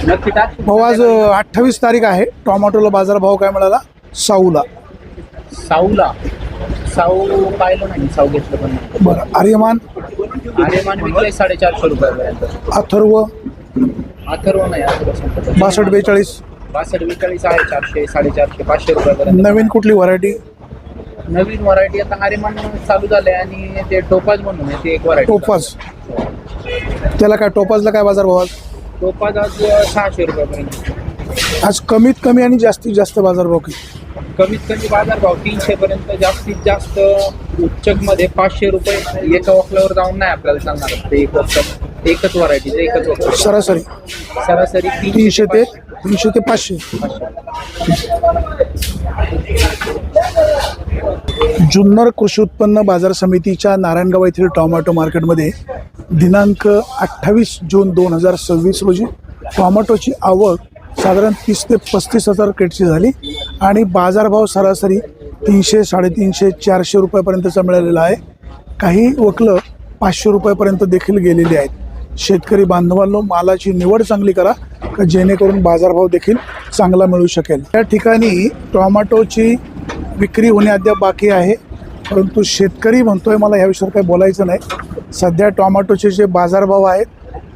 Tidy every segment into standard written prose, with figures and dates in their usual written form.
नक्की टाक भाऊ आज 28 तारीख आहे. टोमॅटोला बाजारभाव काय मिळाला? साऊला साऊला साऊ पाहिलं नाही, साऊ घेतलं पण नाही. बरं. आर्यमान आर्यमान विकले 450 रुपयापर्यंत. अथर्व अथर्व नाही, अथर्व संपत 6242 62-42 आहे. 400 450 500 रुपयापर्यंत. नवीन कुठली व्हरायटी? नवीन व्हरायटी आता आर्यमान चालू झाले आणि ते टोपाज म्हणून आहे, ते एक व्हरायटी. टोपाज, त्याला काय टोपाजला काय बाजारभाव आज? टोपाज आज 600 रुपयापर्यंत. आज कमीत कमी आणि जास्तीत जास्त बाजारभाव किती? कमीत कमी बाजारभाव 300 पर्यंत, जास्तीत जास्त उच्चक मध्ये 500 रुपये. एका वकलावर जाऊन नाही आपल्याला सांगणार. ते एक वकल, एकच व्हरायटी, एकच वकल. सरासरी सरासरी 300 ते 500. जुन्नर कृषी उत्पन्न बाजार समितीच्या नारायणगाव येथील टोमॅटो मार्केटमध्ये दिनांक 28 जून 2026 रोजी टोमॅटोची आवक साधारण 30 ते 35 हजार क्रेटची झाली आणि बाजारभाव सरासरी 300, 350, 400 रुपयापर्यंतचा मिळालेला आहे. काही वकलं 500 रुपयापर्यंत देखील गेलेली आहेत. शेतकरी बांधवांनो, मालाची निवड चांगली करा का जेणेकरून बाजारभाव देखील चांगला मिळू शकेल. या ठिकाणी टोमॅटोची विक्री होणे अद्याप बाकी आहे, परंतु शेतकरी म्हणतोय मला ह्या विषयावर काही बोलायचं नाही. सध्या टोमॅटोचे जे बाजारभाव आहेत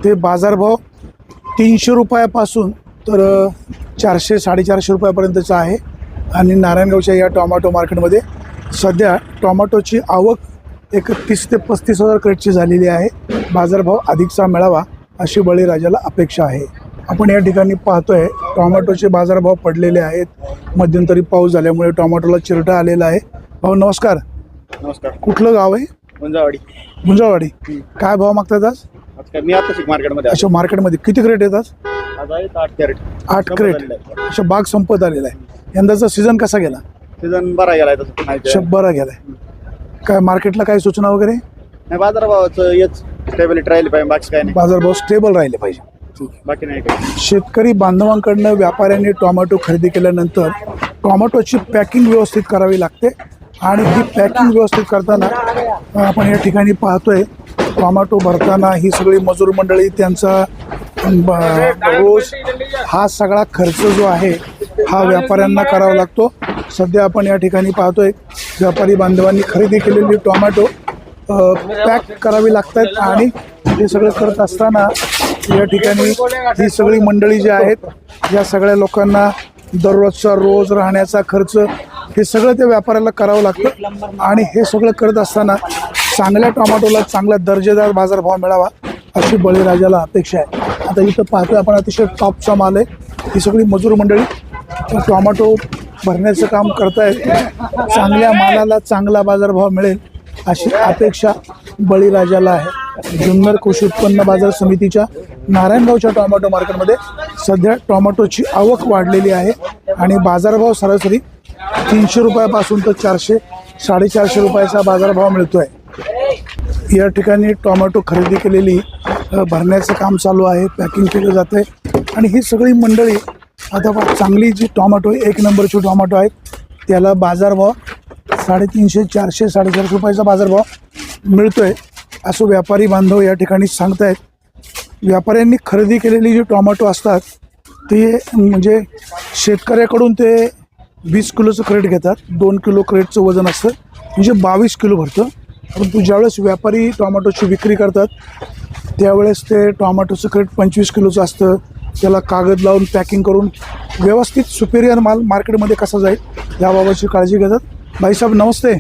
ते बाजारभाव 300 रुपयापासून तर 400, 450 रुपयापर्यंतचा आहे. आणि नारायणगावच्या या टोमॅटो मार्केटमध्ये सध्या टोमॅटोची आवक एक 30 ते 35 हजार क्रेटची झालेली आहे. बाजारभाव अधिकचा मिळावा अशी बळीराजाला अपेक्षा आहे. आपण या ठिकाणी पाहतोय टोमॅटोचे बाजारभाव पडलेले आहेत. मध्यंतरी पाऊस झाल्यामुळे टोमॅटोला चिरटा आलेला आहे. भाऊ नमस्कार. नमस्कार. कुठलं गाव आहे? गुंजावाडी. गुंजावाडी. काय भाव मागतात आज? मी आता मार्केटमध्ये अच्छा, मार्केटमध्ये किती क्रेट येतात? आज आहे 8 कॅरेट. 8 क्रेट. अच्छा, बाग संपत आलेला आहे. यंदाचा सीझन कसा गेला? सीझन बरा गेलाय तसं नाही. बरा गेलाय. काय मार्केटला काही सूचना वगैरे? नाही, बाजारभावाचं हेच स्टेबिलिटी राहिली पाहिजे, बाकी काय नाही. बाजारभाव स्टेबल राहिले पाहिजे. बाकी नाही काही. शेतकरी बांधवांकडनं व्यापाऱ्यांनी टोमॅटो खरेदी केल्यानंतर टोमॅटोची पॅकिंग व्यवस्थित करावी लागते आणि ही पॅकिंग व्यवस्थित करताना आपण या ठिकाणी पाहतोय टोमॅटो भरताना ही सगळी मजूर मंडळी त्यांचा रोज हा सगळा खर्च जो आहे हा व्यापाऱ्यांना करावा लागतो. सध्या आपण या ठिकाणी पाहतोय व्यापारी बांधवांनी खरेदी केलेली टोमॅटो पॅक करावी लागतात आणि हे सगळं करत असताना या ठिकाणी ही सगळी मंडळी जी आहेत या सगळ्या लोकांना दररोजचा रोज राहण्याचा खर्च हे सगळं त्या व्यापाऱ्याला करावं लागतं आणि हे सगळं करत असताना चांगल्या टोमॅटोला चांगला दर्जेदार बाजारभाव मिळावा अशी बळीराजाला अपेक्षा आहे. आता इथं पाहतोय आपण अतिशय टॉपचा माल आहे. ही सगळी मजूर मंडळी टोमॅटो भरण्याचं काम करतायत. चांगल्या मालाला चांगला बाजारभाव मिळेल अशी अपेक्षा बळीराजाला आहे. जुन्नर कृषी उत्पन्न बाजार समितीच्या नारायणगावच्या टोमॅटो मार्केटमध्ये सध्या टोमॅटोची आवक वाढलेली आहे आणि बाजारभाव सरासरी 300 रुपयापासून तर 400, 450 रुपयाचा बाजारभाव मिळतो आहे. या ठिकाणी टोमॅटो खरेदी केलेली भरण्याचं काम चालू आहे, पॅकिंग केलं जातं आहे आणि ही सगळी मंडळी आता चांगली जी टोमॅटो 1 नंबरची टोमॅटो आहेत त्याला बाजारभाव 350, 400, 450 रुपयाचा बाजारभाव मिळतो आहे असं व्यापारी बांधव या ठिकाणी सांगत आहेत. व्यापाऱ्यांनी खरेदी केलेली जी टोमॅटो असतात ते म्हणजे शेतकऱ्याकडून ते 20 किलोचं क्रेट घेतात. 2 किलो क्रेटचं वजन असतं म्हणजे 22 किलो भरतं. परंतु ज्यावेळेस व्यापारी टोमॅटोची विक्री करतात त्यावेळेस ते टोमॅटोचं क्रेट 25 किलोचं असतं. त्याला कागद लावून पॅकिंग करून व्यवस्थित सुपेरियर माल मार्केटमध्ये कसा जाईल याबाबतची काळजी घेतात. भाई साहब नमस्ते.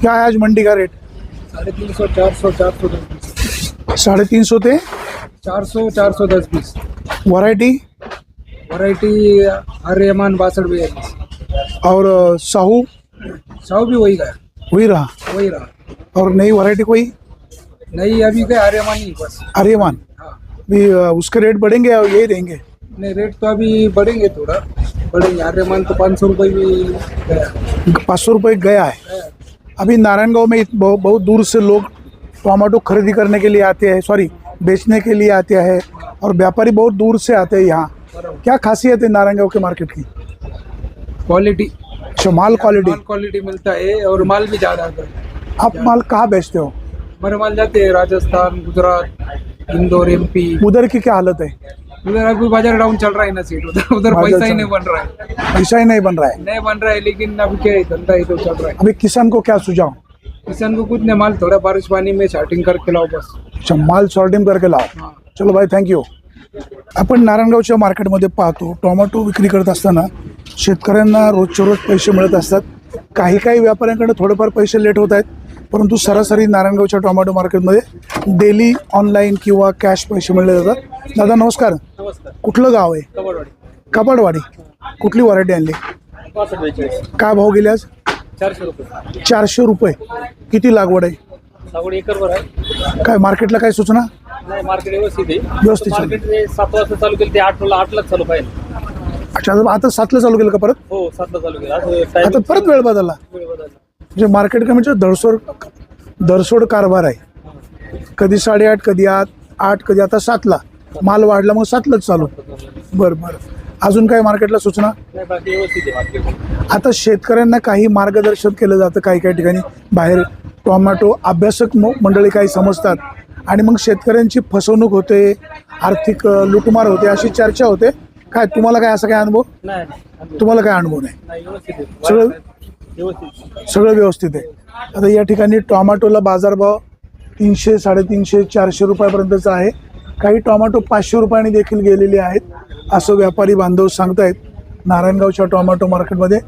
क्या है आज मंडी का रेट? 350, 400, 410. 350 ते 400, 410 पीस. वैरायटी आर्यमान 62-42. और साहू साहू भी वही का, वही रहा. और नई वैरायटी कोई? नहीं अभी क्या आर्यमान ही बस. आर्यमान भी उसके रेट बढ़ेंगे या यही रहेंगे? नहीं, रेट तो अभी बढ़ेंगे, थोड़ा बढ़ेंगे. आर्यमान तो 500 रुपये भी गया. 500 रुपये गया है. अभी नारायणगांव में बहुत दूर से लोग टोमेटो खरीदी करने के लिए आते हैं, सॉरी बेचने के लिए आते हैं और व्यापारी बहुत दूर से आते हैं यहाँ. क्या खासियत है नारायणगांव के मार्केट की? क्वालिटी. अच्छा, माल क्वालिटी मिलता है और माल भी ज़्यादा आता है. आप माल कहाँ बेचते हो? हमारे माल जाते हैं राजस्थान, गुजरात, इंदौर, MP. उधर की क्या हालत है? उधर अभी बाजार डाउन चल रहा है ना सीट, उधर उधर बाजार पैसा ही चल- नहीं बन रहा है, पैसा ही नहीं बन रहा है। नहीं बन रहा है, लेकिन अभी क्या है, धंधा ही तो चल रहा है। अभी किसान को क्या सुझाव? किसान को कुछ नहीं, माल थोड़ा बारिश पानी में शार्टिंग करके लाओ बस। अच्छा, माल सॉर्टिंग करके लाव। हाँ। चलो भाई, थँक्यू. आपण नारायणगावच्या मार्केटमध्ये पाहतो टोमॅटो विक्री करत असताना शेतकऱ्यांना रोजच्या रोज पैसे मिळत असतात. काही काही व्यापाऱ्यांकडे थोडेफार पैसे लेट होत आहेत, परंतु सरासरी नारायणगावच्या टोमॅटो मार्केटमध्ये डेली ऑनलाईन किंवा कॅश पैसे मिळले जातात. दादा नमस्कार. नमस्कार. कुठलं गाव आहे? कबडवाडी. कपाडवाडी. कुठली व्हरायटी आणली? 62-42. काय भाव गेले आज? 400 रुपये. 400 रुपये. किती लागवड आहे? लागवड एकरभर आहे. काय मार्केटला काय सूचना? नाही, मार्केट व्यवस्थित आहे. व्यवस्थित चालू. मार्केट 7 वाजता चालू केलं, ते 8लाच चालू पाहिजे. अच्छा, आता 7ला चालू केलं का परत? हो, 7ला चालू केलं. आज आता timing परत वेळ बदलला. वेळ बदलला. म्हणजे मार्केट कमिटीचा दरसोड कारभार आहे. कधी 8:30, कधी 8, कधी आता 7ला. माल वाढला मग 7लाच चालू. बरं बरं. अजून काही मार्केटला सूचना? नाही, बाकी व्यवस्थित आहे मार्केट. आता शेतकऱ्यांना काही मार्गदर्शन केलं जातं काही काही ठिकाणी. बाहेर टोमॅटो अभ्यासक मंडळी काही समजतात आणि मग शेतकऱ्यांची फसवणूक होते, आर्थिक लुटमार होते, अशी चर्चा होते. काय तुम्हाला काय असा काय अनुभव? नाही, तुम्हाला काय अनुभव नाही? नाही, व्यवस्थित आहे. सगळं व्यवस्थित. सगळं व्यवस्थित आहे. आता या ठिकाणी टोमॅटोला बाजारभाव 300, 350, 400 रुपयापर्यंतचा आहे. काही टोमॅटो 500 रुपयांनी देखील गेलेले आहेत असं व्यापारी बांधव सांगतायत. नारायणगावच्या टोमॅटो मार्केटमध्ये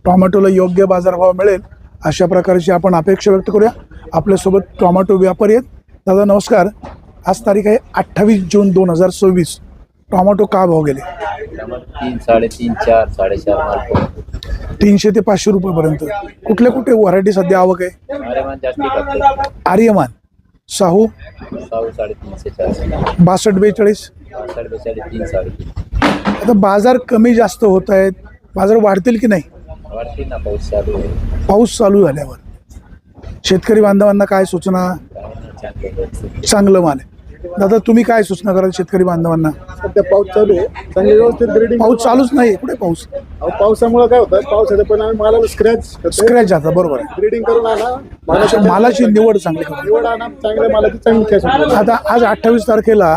टोमॅटोला योग्य बाजारभाव मिळेल अशा प्रकारची आपण अपेक्षा व्यक्त करूया. आपल्यासोबत टोमॅटो व्यापारी आहेत. दादा नमस्कार. आज तारीख आहे 28 जून 2024. टोमॅटो का भाव गेले? 3, 3.5, 4, 4.5 माल. 300 ते 500 रुपयेपर्यंत. कुठल्या कुठे व्हरायटी सध्या आवक आहे? आर्यमान जास्ती करते. आर्यमान, साहू, 3.5, 400. 62, 42. 42, 3, 3.5. आता बाजार कमी जास्त होत आहेत, बाजार वाढतील की नाही? वाढतील ना, पाऊस चालू आहे. पाऊस चालू झाल्यावर शेतकरी बांधवांना काय सूचना? चांगलं माल आहे. दादा तुम्ही काय सूचना कराल शेतकरी बांधवांना? सध्या पाऊस चालू आहे, चांगली व्यवस्थित ग्रेडिंग. पाऊस चालूच नाही. कुठे पाऊस? पावसामुळे काय होतं, पावसाच्या परिणामी मालाला स्क्रॅच स्क्रॅच जाता. बरोबर आहे. ग्रेडिंग करून आणा, मालाची निवड चांगली करा. निवड आणा, चांगल्या मालाची चांगली कॅश. आता आज 28 तारखेला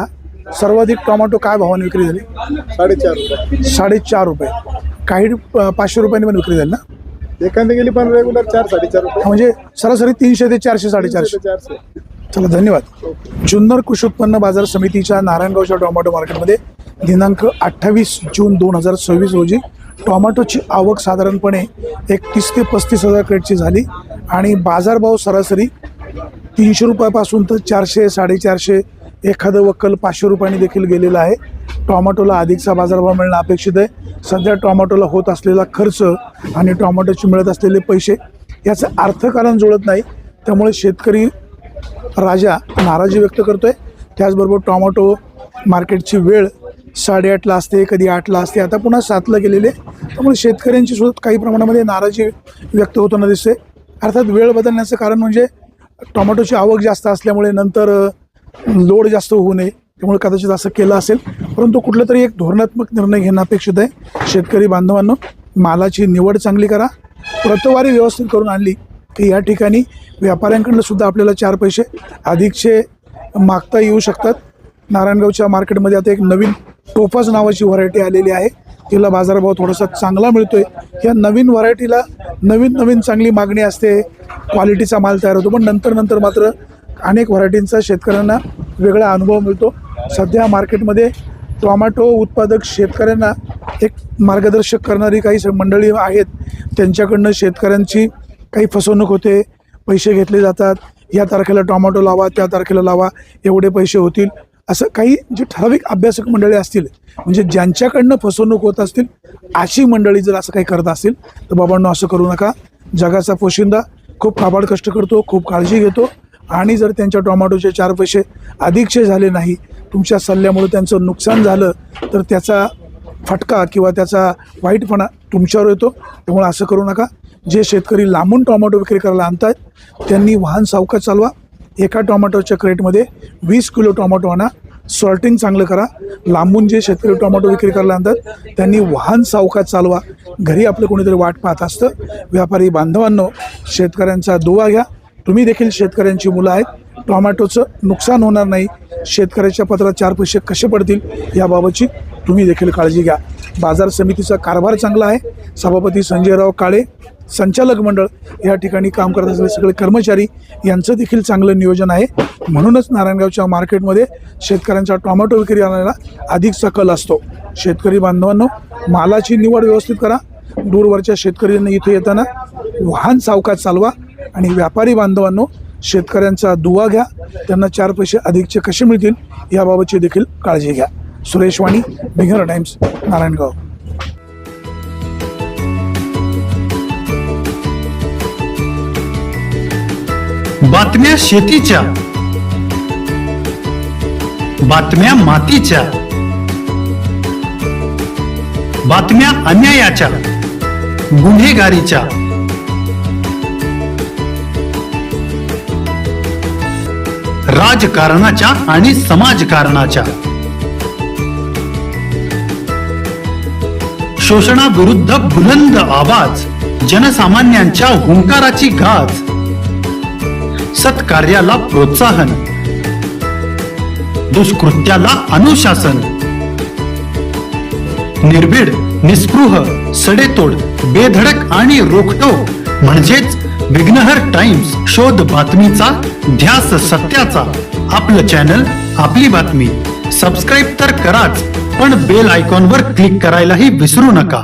सर्वाधिक टोमॅटो काय भावाने विक्री झाली? 4.5 रुपये. 4.5 रुपये. काही 500 रुपयांनी पण विक्री झाली ना? एखादी गेली पण रेग्युलर 4, 4.5 रुपये. म्हणजे सरासरी 300 ते 400, 450. 400. चला धन्यवाद. जुन्नर कृषी उत्पन्न बाजार समितीच्या नारायणगावच्या टोमॅटो मार्केटमध्ये दिनांक 28 जून 2026 रोजी टोमॅटोची आवक साधारणपणे 31 ते 35 हजार क्रेटची झाली आणि बाजारभाव सरासरी 300 रुपयापासून तर 400, 450, एखादं वक्कल 500 रुपयांनी देखील गेलेलं आहे. टोमॅटोला अधिकचा बाजारभाव मिळणं अपेक्षित आहे. सध्या टोमॅटोला होत असलेला खर्च आणि टोमॅटोचे मिळत असलेले पैसे याचं अर्थकारण जुळत नाही. त्यामुळे शेतकरी राजा नाराजी व्यक्त करतोय. त्याचबरोबर टोमॅटो मार्केटची वेळ 8:30ला असते, कधी 8ला असते, आता पुन्हा 7ला गेलेले. त्यामुळे शेतकऱ्यांची सुद्धा काही प्रमाणामध्ये नाराजी व्यक्त होताना दिसते. अर्थात वेळ बदलण्याचं कारण म्हणजे टोमॅटोची आवक जास्त असल्यामुळे नंतर लोड जास्त होऊ नये, त्यामुळे कदाचित असं केलं असेल. परंतु कुठलं तरी एक धोरणात्मक निर्णय घेणं अपेक्षित आहे. शेतकरी बांधवांनो, मालाची निवड चांगली करा. प्रतवारी व्यवस्थित करून आणली की या ठिकाणी व्यापाऱ्यांकडनं सुद्धा आपल्याला 4 पैसे अधिकचे मागता येऊ शकतात. नारायणगावच्या मार्केटमध्ये आता एक नवीन टोफाज नावाची व्हरायटी आलेली आहे. तिला बाजारभाव थोडासा चांगला मिळतोय. या नवीन व्हरायटीला नवीन चांगली मागणी असते, क्वालिटीचा माल तयार होतो. पण नंतर मात्र अनेक व्हरायटींचा शेतकऱ्यांना वेगळा अनुभव मिळतो. सध्या मार्केटमध्ये टोमॅटो उत्पादक शेतकऱ्यांना एक मार्गदर्शक करणारी काही मंडळी आहेत. त्यांच्याकडनं शेतकऱ्यांची काही फसवणूक होते, पैसे घेतले जातात. या तारखेला टोमॅटो लावा, त्या तारखेला लावा, एवढे पैसे होतील, असं काही जे ठराविक अभ्यासक मंडळी असतील, म्हणजे ज्यांच्याकडनं फसवणूक होत असतील, अशी मंडळी जर असं काही करत असतील तर बाबांनो असं करू नका. जगाचा पोशिंदा खूप काबाड कष्ट करतो, खूप काळजी घेतो आणि जर त्यांच्या टोमॅटोचे 4 पैसे अधिकचे झाले नाही, तुमच्या सल्ल्यामुळे त्यांचं नुकसान झालं तर त्याचा फटका किंवा त्याचा वाईटपणा तुमच्यावर येतो. त्यामुळे असं करू नका. जे शेतकरी लांबून टोमॅटो विक्री करायला आणतात त्यांनी वाहन सावकाश चालवा. एका टोमॅटोच्या क्रेटमध्ये 20 किलो टोमॅटो आणा. सॉर्टिंग चांगलं करा. लांबून जे शेतकरी टोमॅटो विक्री करायला आणतात त्यांनी वाहन सावकाश चालवा. घरी आपलं कोणीतरी वाट पाहत असतं. व्यापारी बांधवांनो, शेतकऱ्यांचा दुवा घ्या. तुम्ही देखील शेतकऱ्यांची मुलं आहेत. टोमॅटोचं नुकसान होणार नाही शेतकऱ्याच्या पत्रात 4 पैसे कसे पडतील याबाबतची तुम्ही देखील काळजी घ्या. बाजार समितीचा कारभार चांगला आहे. सभापती संजयराव काळे, संचालक मंडळ या ठिकाणी काम करत असलेले सगळे कर्मचारी यांचं देखील चांगलं नियोजन आहे. म्हणूनच नारायणगावच्या मार्केटमध्ये शेतकऱ्यांचा टोमॅटो विक्रीला अधिकचा कल असतो. शेतकरी बांधवांनो, मालाची निवड व्यवस्थित करा. दूरवरच्या शेतकऱ्यांनी इथे येताना वाहन सावकाश चालवा आणि व्यापारी बांधवांनो, शेतकऱ्यांचा दुवा घ्या. त्यांना 4 पैसे अधिकचे कसे मिळतील याबाबतची देखील काळजी घ्या. सुरेश वाणी, बिगर टाइम्स, नारायणगाव. बातम्या शेतीच्या, बातम्या मातीच्या, बातम्या अन्यायाच्या, गुन्हेगारीच्या, राजकारणाच्या आणि समाजकारणाच्या, शोषणाविरुद्ध बुलंद आवाज, जनसामान्यांच्या हुंकाराची गाज, सत्कार्याला प्रोत्साहन, दुष्कृत्याला अनुशासन, निर्भीड, निस्पृह, सडेतोड, बेधडक आणि रोखटोक म्हणजेच विघ्नहर टाइम्स. शोध बातमीचा, ध्यास सत्याचा. आपलं चॅनल, आपली बातमी. सबस्क्राईब तर कराच, पण बेल आयकॉनवर क्लिक करायलाही विसरू नका.